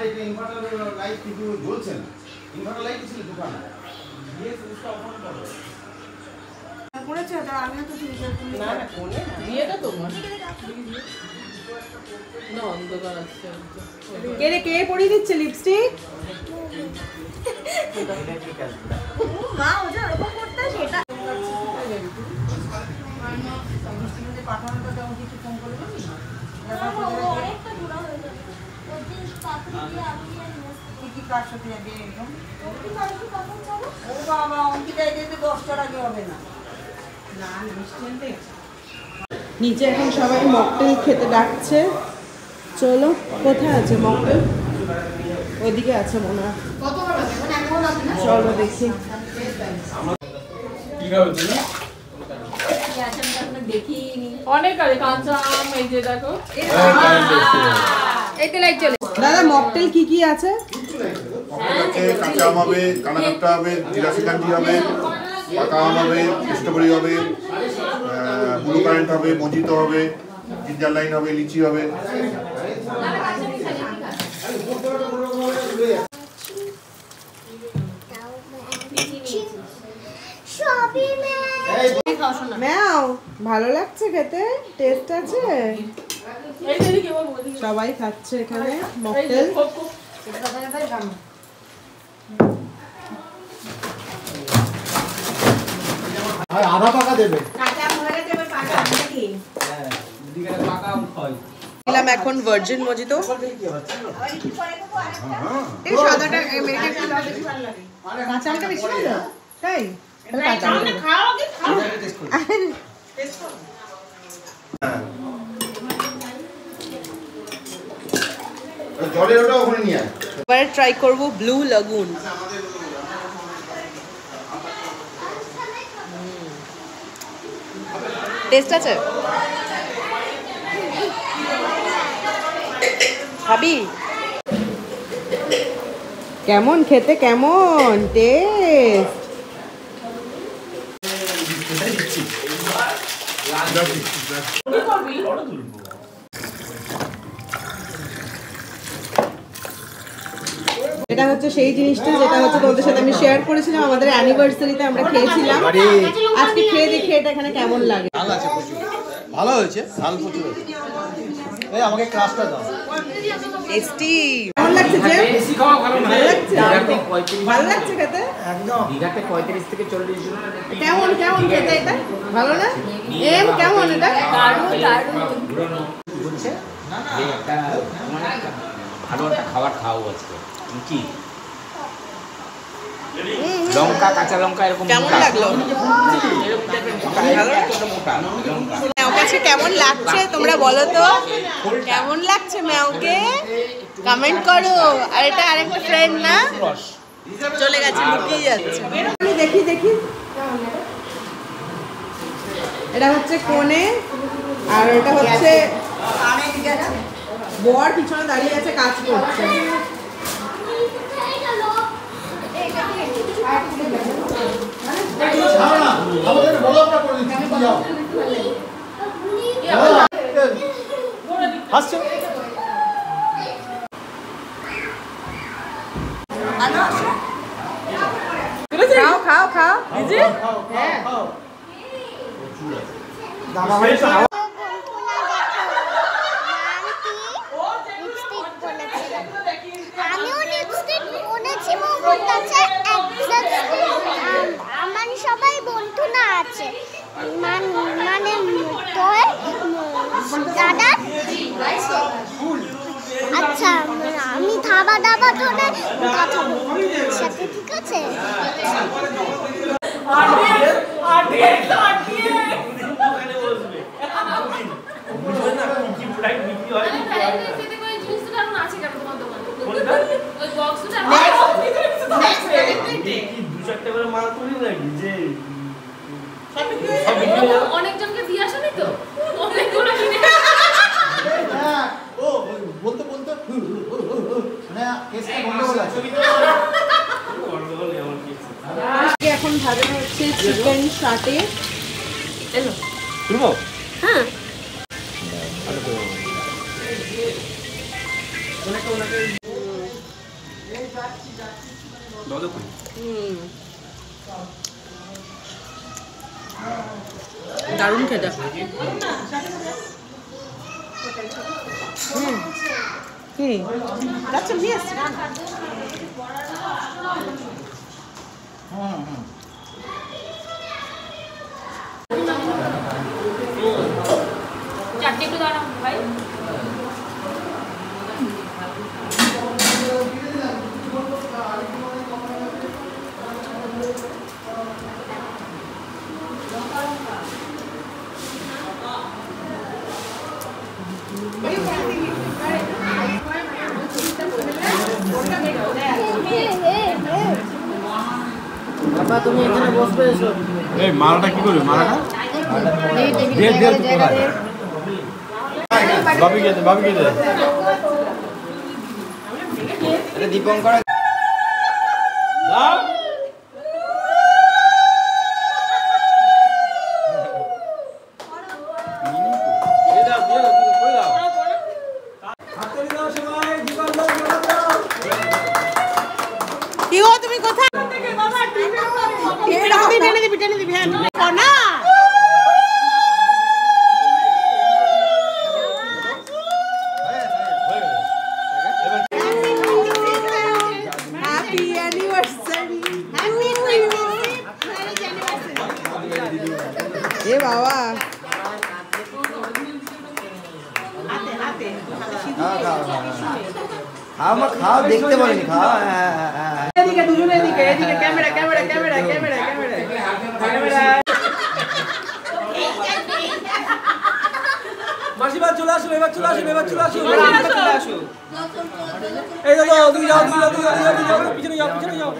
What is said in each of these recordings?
এটা inverter light কিন্তু জ্বলছে না। ইনভার্টার লাইট ছিল দোকানে। ये इसका ऑन करो। করেছে দাদা আমিও তো চুরি করে তুলি। না না কোনে না। বিয়েটা তোমার। না অন্ধকার আছে। কে রে কে পরিয়ে দিচ্ছে লিপস্টিক? মা ওটা ওরকম করতে সেটা। পাঠানোটা দাও কিছু ফোন করে দিবি? অনেকটা দূরা হয়ে যাবে। ওই দিন পাথর দিয়ে আলু দিয়ে কি কাজ করতে যাবে একদম? ওই বাড়িতে কখন যাবো? ও বাবা অঙ্কিতা এদিকে 10টার আগে হবে না। না মিষ্টি আনতে নিচে এখন সবাই মকটেল খেতে ডাকছে। চলো কোথায় আছে মকটেল? ওইদিকে আছে মনে হয়। চলো দেখি কি খাবে তুমি? অনেক আছে কাঁচা আম এই যে দেখো। এই তো লাইট চলে। দাদা মকটেল কি কি আছে? কাঁচা আম হবে, কানাকাটা হবে, জিরাসি কাঞ্জি হবে, পাকা আম হবে, স্ট্রবেরি হবে, ব্লু কারেন্ট হবে, মজিতো হবে, জিঞ্জার লাইন হবে, লিচি হবে। ম্যাও ভালো লাগছে খেতে? টেস্ট আছে? সবাই খাচ্ছে এখানে মকটেল। আধা পাকা দেবে। নিলাম এখন ভার্জিন মজিতো। এই সাদাটা আমেরিকান কাঁচা আমটা বেশি ভালো তাই? কাঁচা আমটা খাও আগে খাও। টেস্ট করো। জলের ওটা ওখানে নিয়ে আয়। এবারে ট্রাই করব ব্লু লাগুন। টেস্ট আছে? খাবি? কেমন খেতে? কেমন টেস্ট? এটা হচ্ছে সেই জিনিসটা যেটা হচ্ছে তোমাদের সাথে আমি শেয়ার করেছিলাম আমাদের অ্যানিভার্সারিতে আমরা খেয়েছিলাম। আজকে খেয়ে দেখি এটা এখানে কেমন লাগে। ঝাল আছে প্রচুর। ভালো হয়েছে, ঝাল প্রচুর হয়েছে। এই আমাকে ক্লাসটা দাও। টেস্টি। কেমন লাগছে যে? বেশি খাওয়া ভালো না। ভালো লাগছে? দিঘাতে 35 ভালো লাগছে খেতে? একদম। দিঘাতে 35 থেকে 40 জন। কেমন কেমন খেতে এটা? ভালো না? এম কেমন এটা? দারুণ দারুণ। বলছে এই একটা ভালো একটা খাবার খাও আজকে কি লঙ্কা কাঁচা লঙ্কা এরকম কেমন লাগলো? ম্যাও কাছে কেমন লাগছে তোমরা বলো তো? কেমন লাগছে ম্যাওকে? কমেন্ট করো। আর এটা আরেকটা ফ্রেন্ড না? চলে গেছে, লুকিয়ে যাচ্ছে। আমি দেখি দেখি। এটা হচ্ছে কোণে আর এটা হচ্ছে বর পিছনে দাঁড়িয়ে আছে কাজ করছে। আমাদের বলটা করে দিচ্ছি যাও। হাসছো? খাও খাও খাও। নিজে? হ্যাঁ। দাদা ভাই তো আমিও লিপস্টিক বলেছি মোমোর কাছে আমার সবাই বন্ধু না আছে মানে তো দাদা আচ্ছা আমি থাবা দাবা ধরে কথা বলবো সাথে ঠিক আছে অনেকজনকে দিয়ে আসেনি তো ও বলতে বলতে মানে কেসটা গন্ডগোল আছে। এখন ভাজানো হচ্ছে চিকেন শাটে। এলো শুনবো হ্যাঁ দারুণ খেতে। কি যাচ্ছে নিয়ে এসছি। চারটে একটু দাঁড়াও ভাই। বাবা তুমি এখানে বসবে এসো। এই মালাটা কি করবে? মালাটা বাবি গেছে, বাবি গেছে। এটা দীপঙ্কর দাও। কি গো তুমি কোথায়? টেনে দিবি হ্যাঁ না। Happy anniversary. এ বাবা খাও, দেখতে পারিনি, খাও। এদিকে দুজনে এদিকে camera camera camera camera camera camera. মাসিমা চলে আসো, এবার চলে আসো, এবার চলে আসো, চলে আসো। এই দাও, তুমি যাও, তুমি যাও, তুমি যাও, তুমি যাও, পিছনে যাও, পিছনে যাও।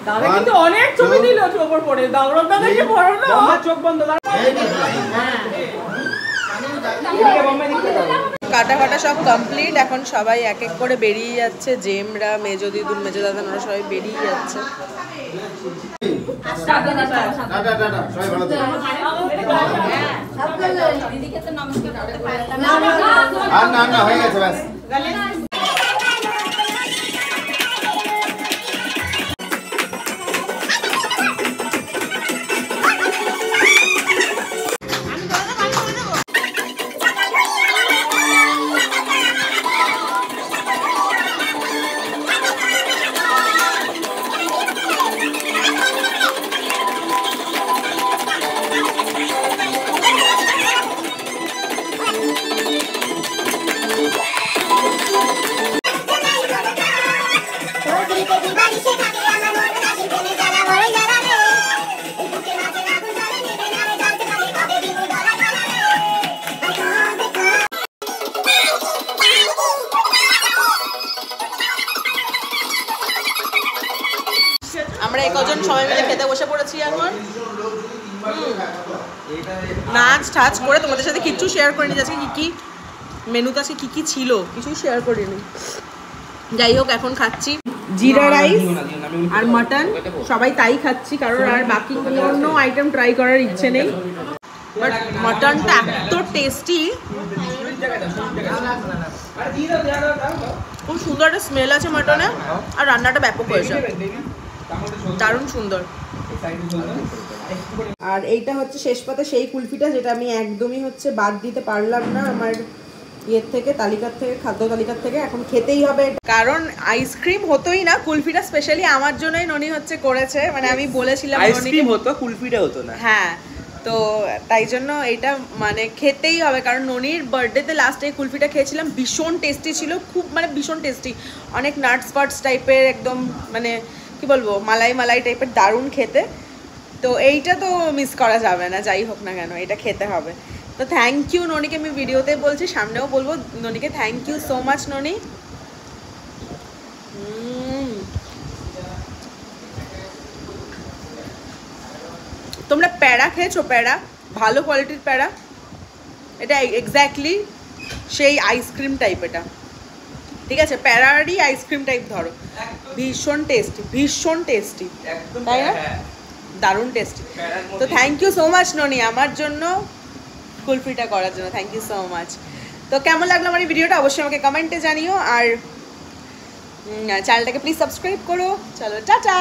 দাদা কিন্তু অনেক ছবি দিল চোখর পড়ে। দাগরব দাদা কি পড়ো না? চোখ বন্ধ। কাটা কাটা সব কমপ্লিট। এখন সবাই এক এক করে বেরিয়ে যাচ্ছে। জেমরা, মেজো দিদুন, মেজো দাদা, ওরা সবাই বেরিয়ে যাচ্ছে। টাটা টাটা, সবাই ভালো থাকো। দিদিকে তো নমস্কার করতে পারতাম আর না হয়ে গেছে ব্যাস। আমরা এই কজন সবাই মিলে খেতে বসে পড়েছি এখন। নাচ টাচ করে তোমাদের সাথে কিচ্ছু শেয়ার করিনি। আজকে কি কি মেনুতে আজকে কি কি ছিল কিছুই শেয়ার করিনি। যাই হোক এখন খাচ্ছি জিরা রাইস আর মাটন। সবাই তাই খাচ্ছি কারণ আর বাকি অন্য আইটেম ট্রাই করার ইচ্ছে নেই। বাট মাটনটা এত টেস্টি, খুব সুন্দর একটা স্মেল আছে মাটনে। আর রান্নাটা ব্যাপক হয়েছে, দারুণ সুন্দর। আর এইটা হচ্ছে শেষ পাতে সেই কুলফিটা যেটা আমি একদমই হচ্ছে বাদ দিতে পারলাম না আমার ইয়ের থেকে, তালিকার থেকে, খাদ্য তালিকার থেকে। এখন খেতেই হবে কারণ আইসক্রিম হতোই না, কুলফিটা স্পেশালি আমার জন্যই ননি হচ্ছে করেছে। মানে আমি বলেছিলাম আইসক্রিম হতো, কুলফিটা হতো না। হ্যাঁ, তো তাই জন্য এটা মানে খেতেই হবে কারণ ননির বার্থডেতে লাস্টে এই কুলফিটা খেয়েছিলাম, ভীষণ টেস্টি ছিল, খুব মানে ভীষণ টেস্টি। অনেক নাটস ফাটস টাইপের, একদম মানে কি বলবো মালাই মালাই টাইপের, দারুণ খেতে। তো এইটা তো মিস করা যাবে না, যাই হোক না কেন এটা খেতে হবে। তো থ্যাংক ইউ ননিকে, আমি ভিডিওতে বলছি, সামনেও বলবো ননিকে থ্যাংক ইউ সো মাচ ননি। তোমরা প্যাড়া খেয়েছো? প্যাড়া, ভালো কোয়ালিটির প্যাড়া, এটা এক্স্যাক্টলি সেই আইসক্রিম টাইপ। এটা ঠিক আছে, প্যাড়ারই আইসক্রিম টাইপ ধরো, ভীষণ টেস্টি, ভীষণ টেস্টি, তাই না? দারুণ টেস্টি। তো থ্যাংক ইউ সো মাচ ননি আমার জন্য কুলফিটা করার জন্য, থ্যাংক ইউ সো মাচ। তো কেমন লাগলো আমার এই ভিডিওটা অবশ্যই আমাকে কমেন্টে জানিও, আর চ্যানেলটাকে প্লিজ সাবস্ক্রাইব করো। চলো টাটা।